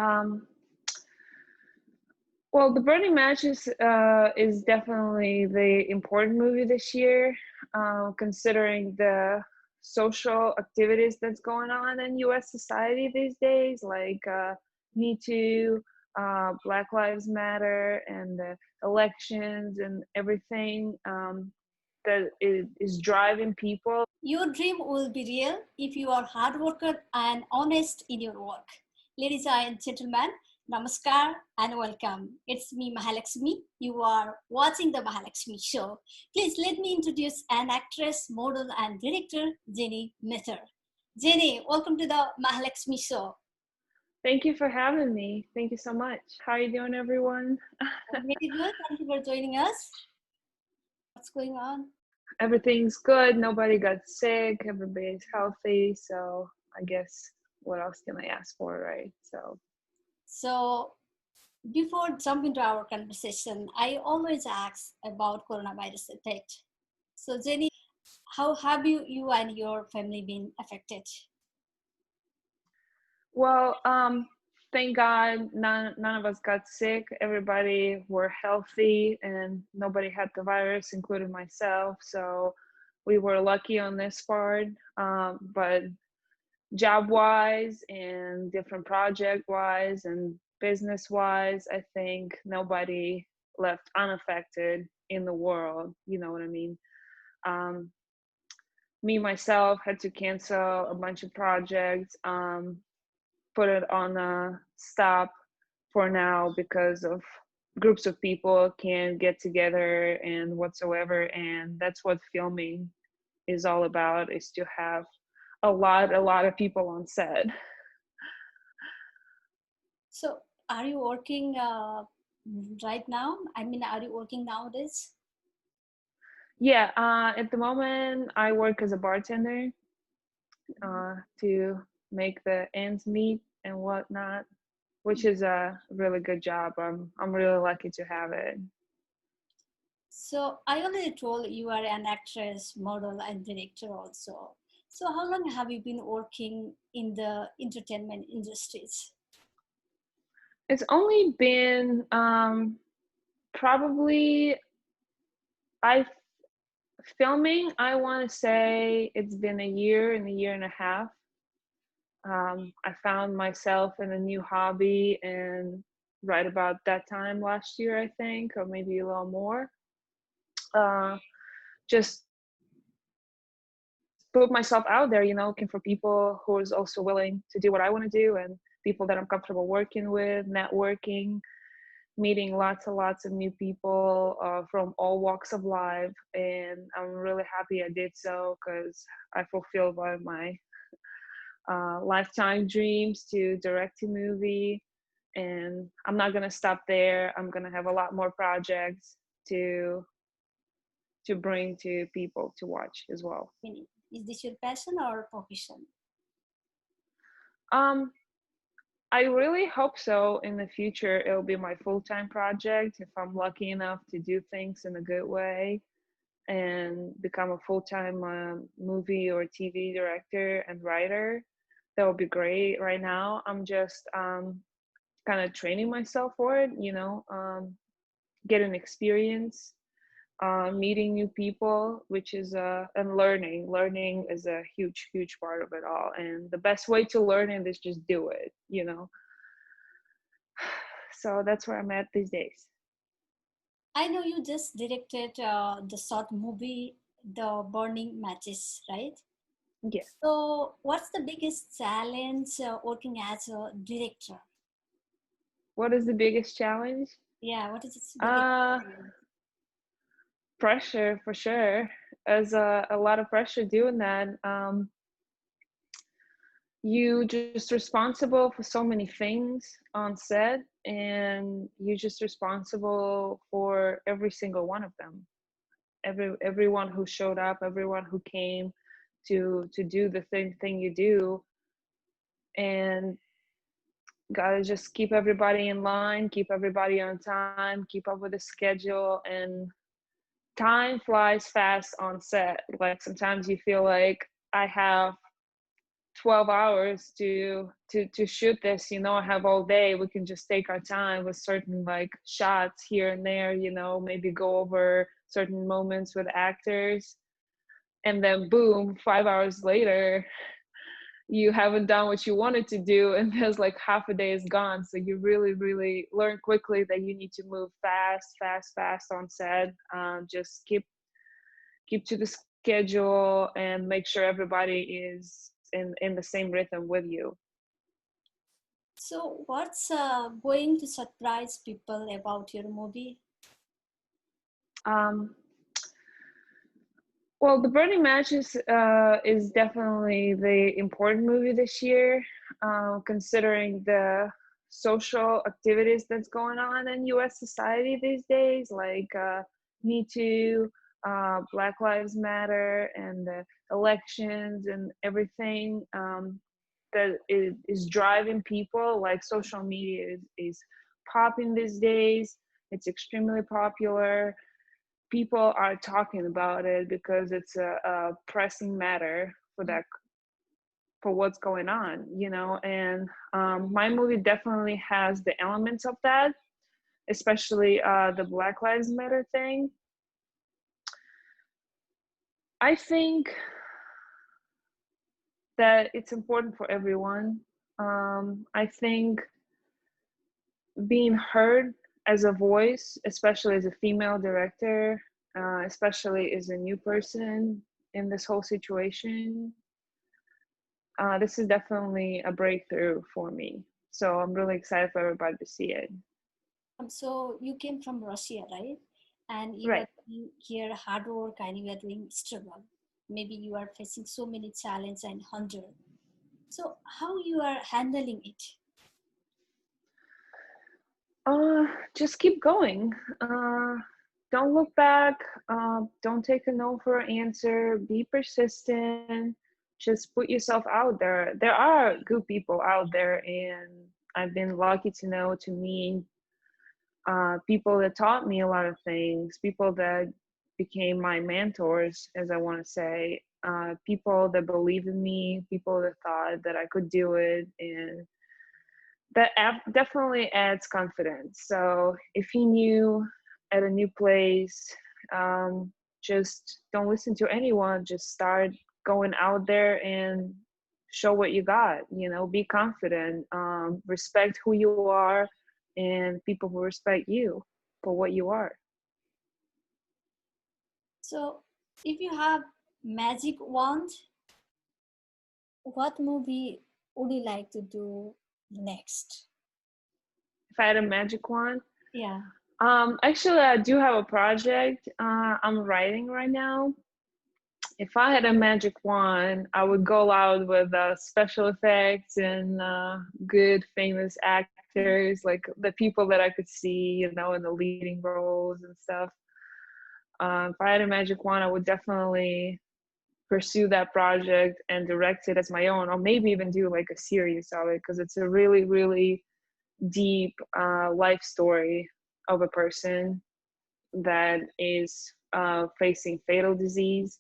Um, well, The Burning Matches is definitely the important movie this year, considering the social activities that's going on in U.S. society these days, like Me Too, Black Lives Matter, and the elections and everything that is driving people. Your dream will be real if you are hard worker and honest in your work. Ladies and gentlemen, namaskar and welcome. It's me, Mahalaxmi. You are watching the Mahalaxmi show. Please let me introduce an actress, model, and director, Jenny Meether. Jenny, welcome to the Mahalaxmi show. Thank you for having me. Thank you so much. How are you doing, everyone? Very good. Thank you for joining us. What's going on? Everything's good. Nobody got sick. Everybody's healthy. So I guess what else can I ask for, right? So before jumping to our conversation, I always ask about coronavirus effect. So Jenny, how have you and your family been affected? Well, thank God none of us got sick. Everybody were healthy and nobody had the virus, including myself. So we were lucky on this part. But job wise and different project wise and business wise, I think nobody left unaffected in the world. You know what I mean? Um, Me myself had to cancel a bunch of projects, put it on a stop for now because of groups of people can't get together and whatsoever. And that's what filming is all about, is to have a lot of people on set. So are you working right now? I mean, are you working nowadays? Yeah, at the moment I work as a bartender to make the ends meet and whatnot, which is a really good job. I'm really lucky to have it. So I already told you are an actress, model, and director also. So how long have you been working in the entertainment industries? It's only been probably I filming. I want to say it's been a year and a year and a half. I found myself in a new hobby, and right about that time last year, I think, or maybe a little more. Uh, just put myself out there, looking for people who is also willing to do what I want to do, and people that I'm comfortable working with, networking, meeting lots of new people from all walks of life. And I'm really happy I did so, because I fulfilled one of my lifetime dreams to direct a movie. And I'm not going to stop there. I'm going to have a lot more projects to bring to people to watch as well. Is this your passion or profession? um I really hope so. In the future, it'll be my full-time project if I'm lucky enough to do things in a good way and become a full-time movie or TV director and writer. That would be great. Right now, I'm just kind of training myself for it, getting experience, meeting new people, which is and learning. Learning is a huge part of it all. And the best way to learn it is just do it. So that's where I'm at these days. I know you just directed the short movie, The Burning Matches, right? Yeah. So, what's the biggest challenge working as a director? What is the biggest challenge? Yeah, what is its biggest Uh, challenge? Pressure for sure. There's a lot of pressure doing that. You just responsible for so many things on set, and you're just responsible for every single one of them. Everyone who showed up, everyone who came to do the thing you do, and gotta just keep everybody in line, keep everybody on time, keep up with the schedule. And time flies fast on set. Like sometimes you feel like I have 12 hours to shoot this, I have all day. We can just take our time with certain like shots here and there, maybe go over certain moments with actors, and then boom, 5 hours later you haven't done what you wanted to do, and there's like half a day is gone. So you really, really learn quickly that you need to move fast on set. Just keep to the schedule and make sure everybody is in the same rhythm with you. So, what's going to surprise people about your movie? Well, The Burning Match is definitely the important movie this year, considering the social activities that's going on in U.S. society these days, like Me Too, Black Lives Matter, and the elections and everything that is driving people. Like social media is popping these days. It's extremely popular. People are talking about it because it's a pressing matter for what's going on, and my movie definitely has the elements of that, especially the Black Lives Matter thing. I think that it's important for everyone. I think being heard as a voice, especially as a female director, especially as a new person in this whole situation, this is definitely a breakthrough for me. So I'm really excited for everybody to see it. So you came from Russia, right? And you are Right. doing here hard work and you are doing struggle. Maybe you are facing so many challenges and hunger. So how you are handling it? Just keep going. Don't look back. Don't take a no for an answer. Be persistent. Just put yourself out there. There are good people out there, and I've been lucky to meet people that taught me a lot of things, people that became my mentors, as I want to say, people that believe in me, people that thought that I could do it, and that definitely adds confidence. So if you're new at a new place, just don't listen to anyone. Just start going out there and show what you got. Be confident. Respect who you are, and people will respect you for what you are. So if you have magic wand, what movie would you like to do next? If I had a magic wand, Yeah. actually, I do have a project I'm writing right now. If I had a magic wand, I would go out with special effects and good famous actors, like the people that I could see, in the leading roles and stuff. If I had a magic wand, I would definitely pursue that project and direct it as my own, or maybe even do like a series of it, because it's a really, really deep life story of a person that is facing fatal disease,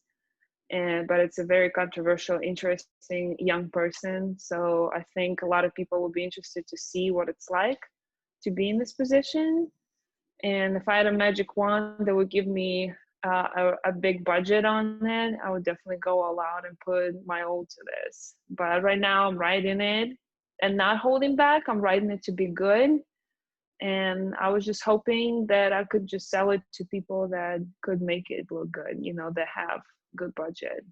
but it's a very controversial, interesting young person. So I think a lot of people will be interested to see what it's like to be in this position. And if I had a magic wand that would give me a big budget on it, I would definitely go all out and put my all to this. But right now I'm writing it and not holding back. I'm writing it to be good. And I was just hoping that I could just sell it to people that could make it look good, that have good budget.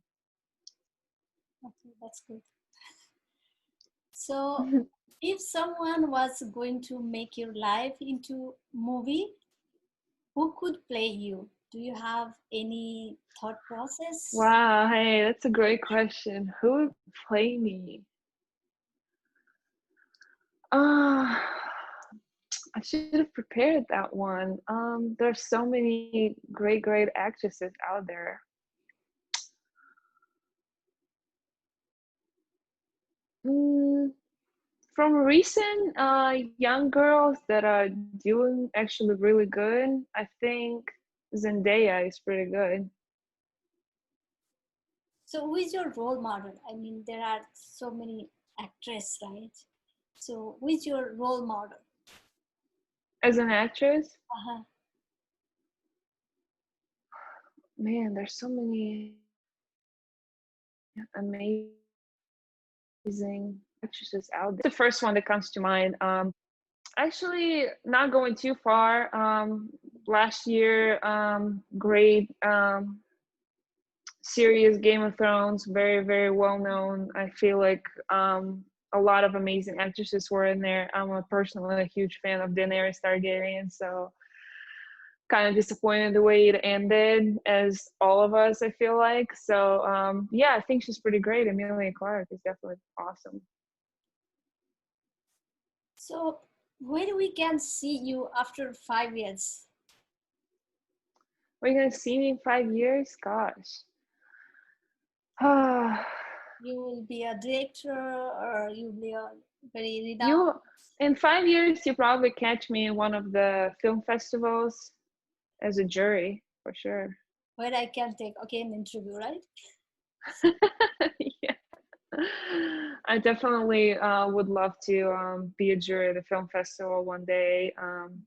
Okay, that's good. So if someone was going to make your life into movie, who could play you? Do you have any thought process? Wow, hey, that's a great question. Who would play me? Uh, I should have prepared that one. There's so many great, great actresses out there. Mm, from recent young girls that are doing actually really good, I think Zendaya is pretty good. So who is your role model? I mean, there are so many actresses, right? So who is your role model? As an actress, Uh-huh. man, there's so many amazing actresses out there. The first one that comes to mind. Actually, not going too far. Last year, great series Game of Thrones, very very well known. I feel like a lot of amazing actresses were in there. I'm a personally a huge fan of Daenerys Targaryen, so kind of disappointed the way it ended, as all of us, I feel like. So yeah, I think she's pretty great. Emilia Clarke is definitely awesome. So when we can see you after 5 years? Are you gonna see me in 5 years? Gosh. Ah, You will be a director, or you'll be a very you renowned. in 5 years you probably catch me in one of the film festivals as a jury for sure. Where I can take an interview, right? Yeah. I definitely would love to be a jury at a film festival one day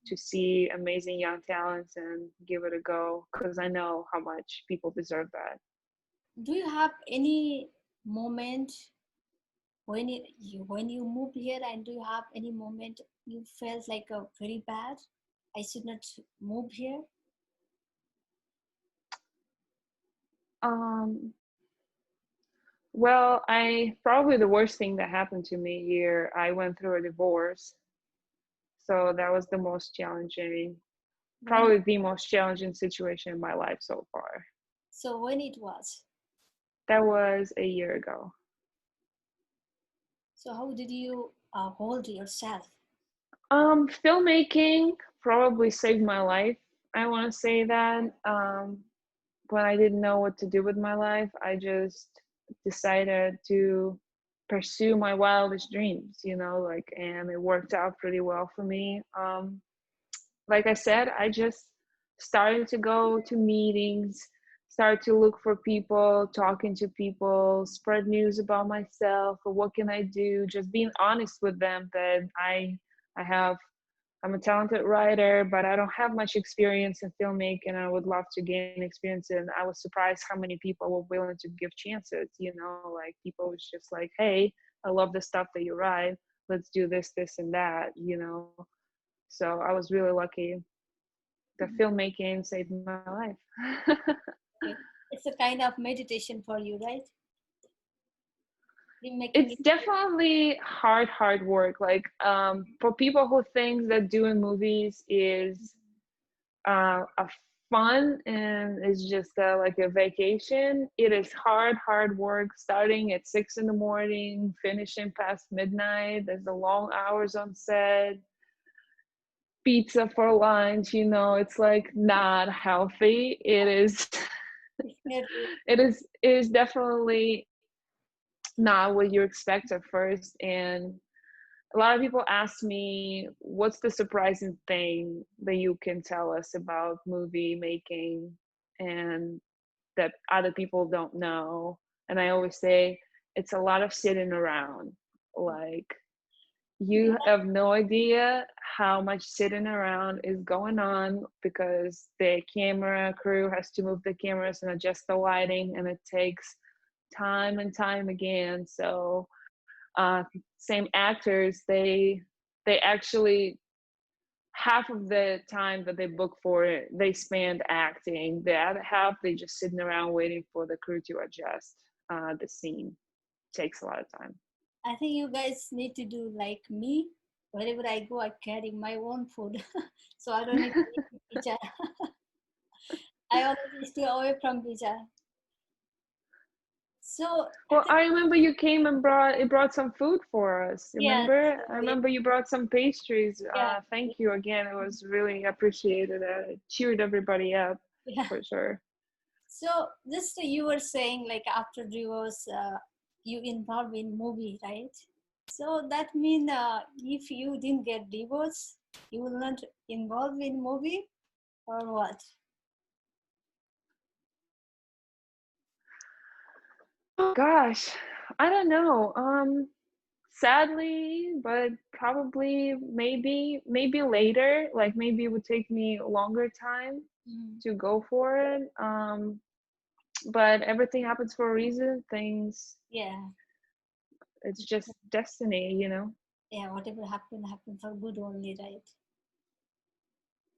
to see amazing young talents and give it a go because I know how much people deserve that. Do you have any moment when when you moved here, and do you have any moment you felt like a very bad? I should not move here. Um, well, I probably the worst thing that happened to me here, I went through a divorce. So that was the most challenging, When probably the most challenging situation in my life so far. so when it was. That was a year ago. So how did you hold yourself? Filmmaking probably saved my life. I want to say that. When I didn't know what to do with my life, I just decided to pursue my wildest dreams, like, and it worked out pretty well for me. Like I said, I just started to go to meetings, start to look for people, talking to people, spread news about myself, or what can I do, just being honest with them that I have I'm a talented writer, but I don't have much experience in filmmaking. I would love to gain experience. And I was surprised how many people were willing to give chances. Like people was just like, "Hey, I love the stuff that you write. Let's do this, and that." So I was really lucky. The Mhm. filmmaking saved my life. Okay. It's a kind of meditation for you, right? Making It's it. definitely hard work. Like for people who think that doing movies is a fun and it's just like a vacation. It is hard work, starting at 6 in the morning, finishing past midnight. There's the long hours on set, pizza for lunch. It's like not healthy. It is. Definitely. it is definitely not what you expect at first. And a lot of people ask me, what's the surprising thing that you can tell us about movie making and that other people don't know? And I always say, it's a lot of sitting around. Like, you Yeah. have no idea how much sitting around is going on because the camera crew has to move the cameras and adjust the lighting, and it takes time and time again. So uh, same actors, they actually half of the time that they book for it, they spend acting. The other half, they just sitting around waiting for the crew to adjust the scene. Takes a lot of time. I think you guys need to do like me. Wherever I go, I carry my own food, so I don't need to eat pizza. I always stay away from pizza. So Well, I remember you came and brought some food for us. yeah, Remember? I remember you brought some pastries. yeah, Thank you again. It was really appreciated. It cheered everybody up yeah. for sure. So just you were saying like after divorce, you involved in movie, right? So that mean if you didn't get divorced, you will not involve in movie or what? Oh gosh, I don't know. Sadly, but probably maybe later. Like maybe it would take me a longer time Mhm. to go for it. But everything happens for a reason. Things, Yeah, it's just destiny, you know. yeah. Whatever happened, happened for good only, right?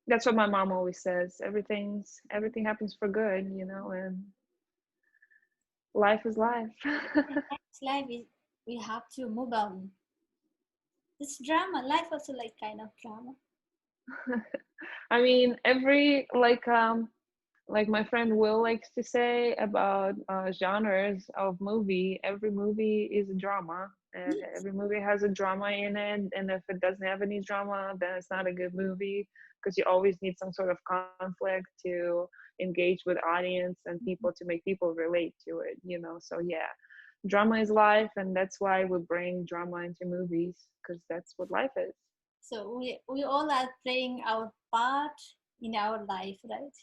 That's what my mom always says. Everything happens for good, you know, and life is life. Yeah, that's life. Is we have to move on. It's drama. Life also like kind of drama. I mean, every like my friend Will likes to say about genres of movie, every movie is a drama. Yes. Every movie has a drama in it, and if it doesn't have any drama, then it's not a good movie because you always need some sort of conflict to engage with audience and people to make people relate to it, you know. So yeah, drama is life, and that's why we bring drama into movies because that's what life is. So we all are playing our part in our life, right?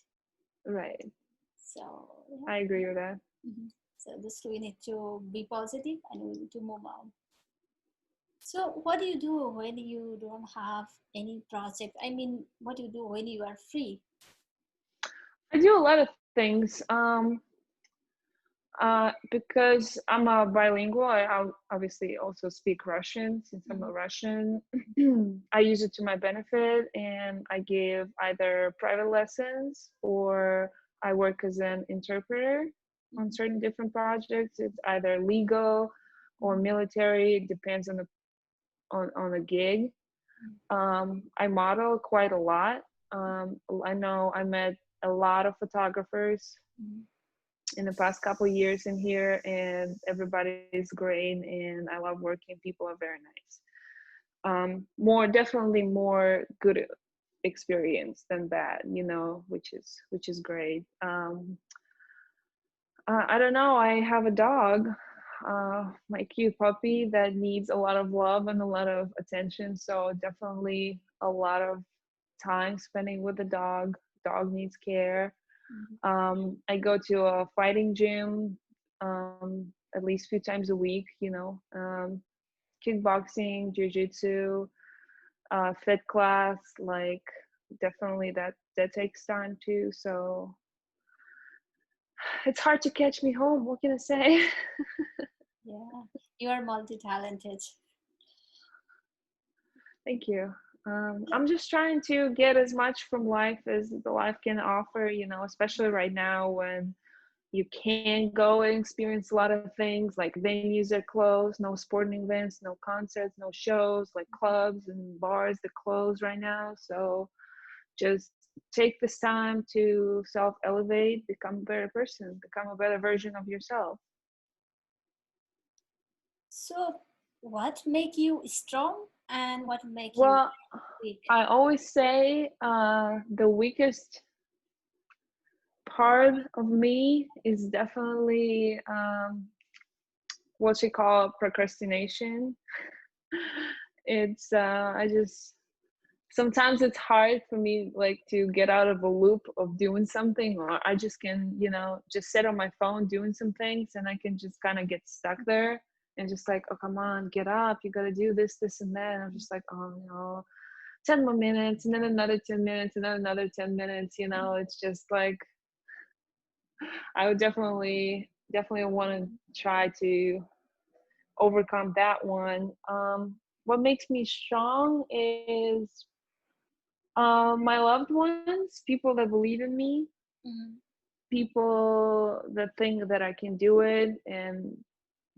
Right. So yeah. I agree with that. Mhm. So just we need to be positive and we need to move on. So what do you do when you don't have any project? I mean, what do you do when you are free? I do a lot of things. Because I'm a bilingual, I obviously also speak Russian since I'm a Mhm. Russian. I use it to my benefit and I give either private lessons or I work as an interpreter on Mhm. certain different projects. It's either legal or Mhm. military, it depends on the gig. I model quite a lot. I know I met a lot of photographers Mhm. in the past couple years in here, and everybody's great, and I love working. People are very nice. More definitely more good experience than bad, you know, which is great. I don't know. I have a dog, my cute puppy that needs a lot of love and a lot of attention. So definitely a lot of time spending with the dog. Dog needs care. Mhm. I go to a fighting gym at least a few times a week, you know, kickboxing, jujitsu, fit class, like definitely that takes time too. So it's hard to catch me home. What can I say? Yeah, you are multi-talented. Thank you. So, I'm just trying to get as much from life as the life can offer, you know, especially right now when you can't go and experience a lot of things like venues are closed, no sporting events, no concerts, no shows, like clubs and bars that close right now. So just take this time to self elevate, become a better person, become a better version of yourself. so what make you strong and what make you Well, weak? I always say the weakest part of me is definitely what you call procrastination. It's I just sometimes it's hard for me like to get out of a loop of doing something, or I just can, you know, just sit on my phone doing some things and I can just kind of get stuck there and just like, oh come on, get up, you got to do this and that, and I'm just like, oh no, 10 more minutes and then another 10 minutes and then another 10 minutes, you know. It's just like I would definitely want to try to overcome that one. What makes me strong is my loved ones, people that believe in me, Mhm. people that think that I can do it and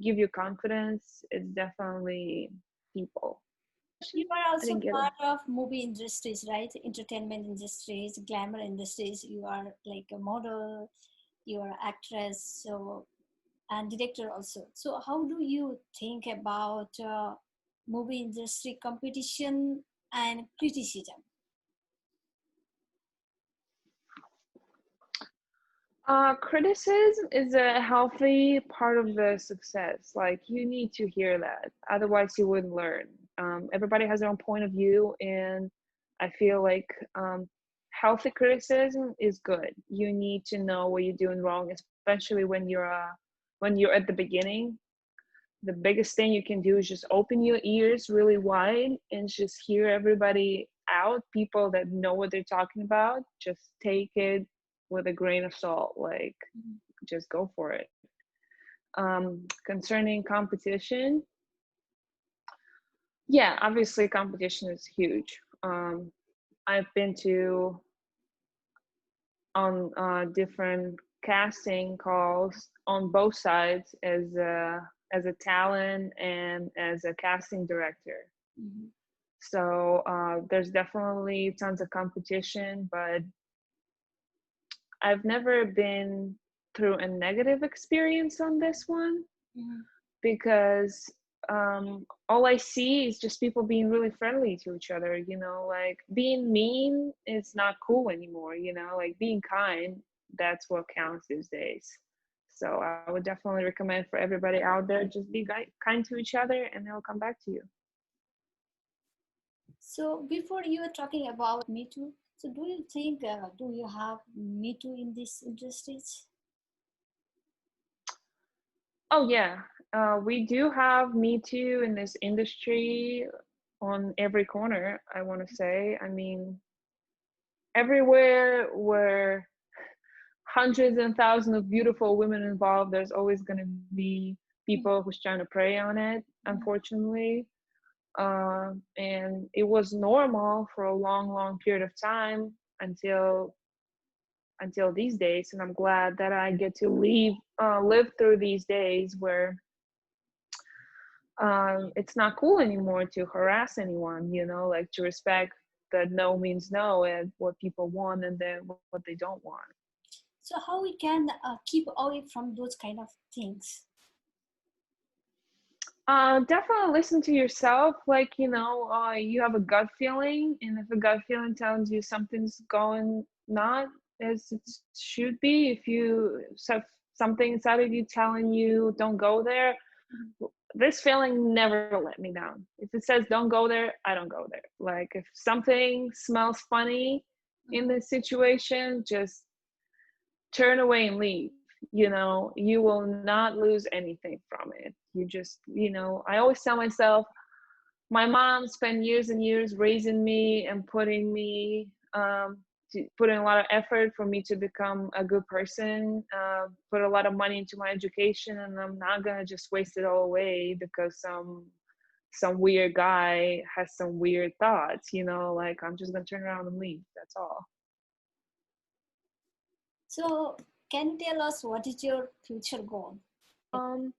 give you confidence. It's definitely people. You are I also didn't get it. part of movie industries, right? Entertainment industries, glamour industries. You are like a model, you are actress, so and director also. So how do you think about movie industry competition and criticism? Criticism is a healthy part of the success. Like you need to hear that, otherwise you wouldn't learn. Everybody has their own point of view, and I feel like healthy criticism is good. You need to know what you're doing wrong, especially when you're when you're at the beginning, the biggest thing you can do is just open your ears really wide and just hear everybody out. People that know what they're talking about, just take it with a grain of salt. Like, just go for it. Concerning competition, yeah, obviously competition is huge. I've been to on different casting calls on both sides as a talent and as a casting director. Mm-hmm. So there's definitely tons of competition, but I've never been through a negative experience on this one, Mm-hmm. because all I see is just people being really friendly to each other. Like, being mean is not cool anymore. Like, being kind, that's what counts these days. So I would definitely recommend for everybody out there, just be kind to each other and they'll come back to you. So before you were talking about Me Too, so do you think do you have Me Too in this industries? Oh yeah, we do have Me Too in this industry on every corner, I want to say. I mean, everywhere where hundreds and thousands of beautiful women involved, there's always going to be people who's trying to prey on it, unfortunately. And it was normal for a long, long period of time until these days. And I'm glad that I get to live through these days where it's not cool anymore to harass anyone, like, to respect that no means no, and what people want and then what they don't want. So how we can keep away from those kind of things? Definitely listen to yourself. Like, you have a gut feeling, and if a gut feeling tells you something's going not as it should be, if you have something inside of you telling you don't go there, this feeling never let me down. If it says don't go there, I don't go there. Like, if something smells funny in this situation, just turn away and leave. You will not lose anything from it. You just, I always tell myself, my mom spent years and years raising me and putting a lot of effort for me to become a good person, put a lot of money into my education, and I'm not gonna just waste it all away because some weird guy has some weird thoughts. Like, I'm just gonna turn around and leave. That's all. So can you tell us what is your future goal? um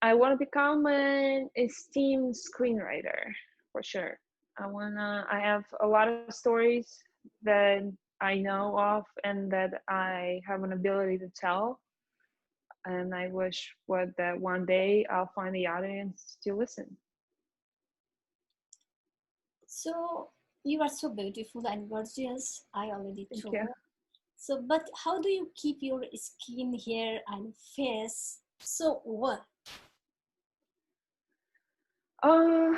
I want to become an esteemed screenwriter, for sure. I have a lot of stories that I know of and that I have an ability to tell. And I wish that one day I'll find the audience to listen. So you are so beautiful and gorgeous. I already Thank you. told. So, but how do you keep your skin, hair, and face so well? Uh,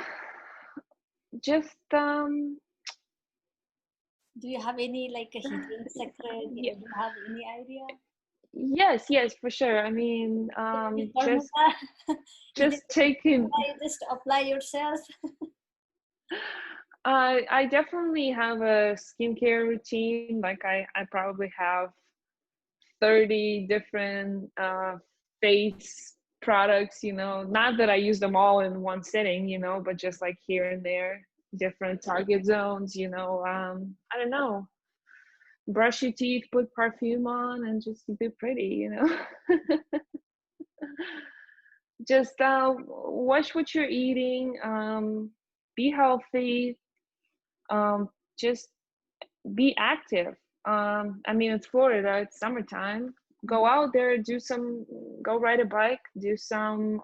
just Do you have any like a hidden secret? yeah, Do you have any idea? yes, for sure. I mean, Any just formula? Is it just taking. you just apply yourself? I definitely have a skincare routine. Like, I probably have 30 different face products, not that I use them all in one sitting, but just like here and there, different target zones, I don't know, brush your teeth, put perfume on, and just be pretty. Just watch what you're eating, be healthy, just be active. I mean, it's Florida, it's summertime. Go out there, go ride a bike, do some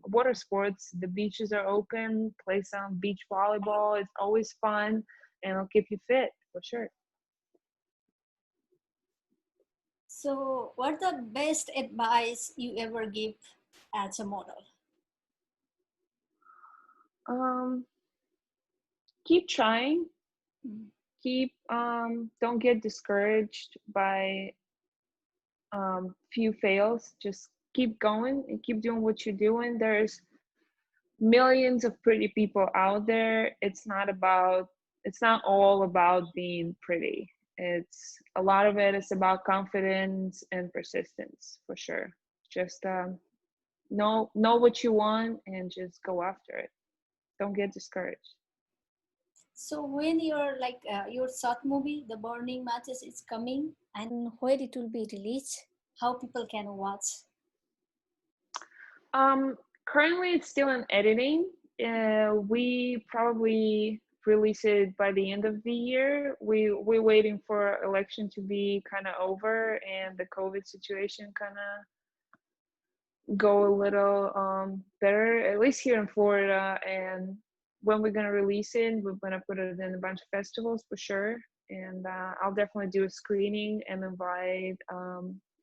water sports. The beaches are open, play some beach volleyball. It's always fun and it'll keep you fit for sure. So, what the best advice you ever give as a model? Um, keep trying. Don't get discouraged by few fails. Just keep going and keep doing what you're doing. There's millions of pretty people out there. It's not all about being pretty. It's a lot of it is about confidence and persistence for sure. Just know what you want and just go after it. Don't get discouraged. So when your short movie, The Burning Matches, is coming, and where it will be released, how people can watch? Um, Currently it's still in editing. We probably release it by the end of the year. We're waiting for election to be kind of over and the COVID situation kind of go a little better, at least here in Florida. And when we're gonna release it, we're gonna put it in a bunch of festivals for sure. And I'll definitely do a screening and invite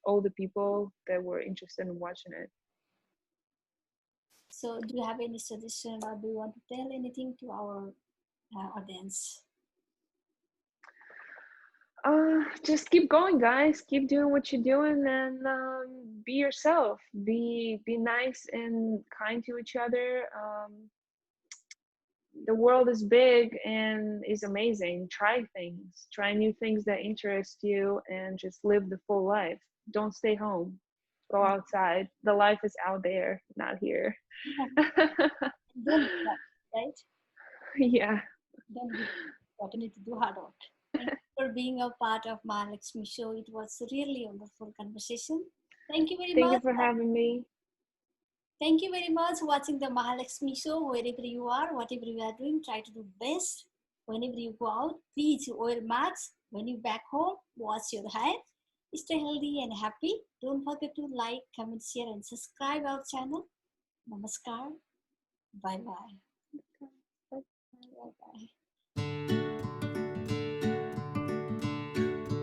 all the people that were interested in watching it. So do you have any suggestion, or do you want to tell anything to our audience? Just keep going, guys. Keep doing what you're doing, and be yourself. Be nice and kind to each other. The world is big and is amazing. Try things. Try new things that interest you, and just live the full life. Don't stay home. Go outside. The life is out there, not here. Don't give up, right? Yeah. Don't give up. Opportunity to do hard work. Thank you for being a part of Mahalaxmi show. It was a really wonderful conversation. Thank you very Thank you much. for having me. Thank you very much for watching the Mahalaxmi show. Wherever you are, whatever you are doing, try to do best. Whenever you go out, please wear masks. When you back home, wash your hands. Stay healthy and happy. Don't forget to like, comment, share, and subscribe our channel. Namaskar. Bye bye. Bye bye.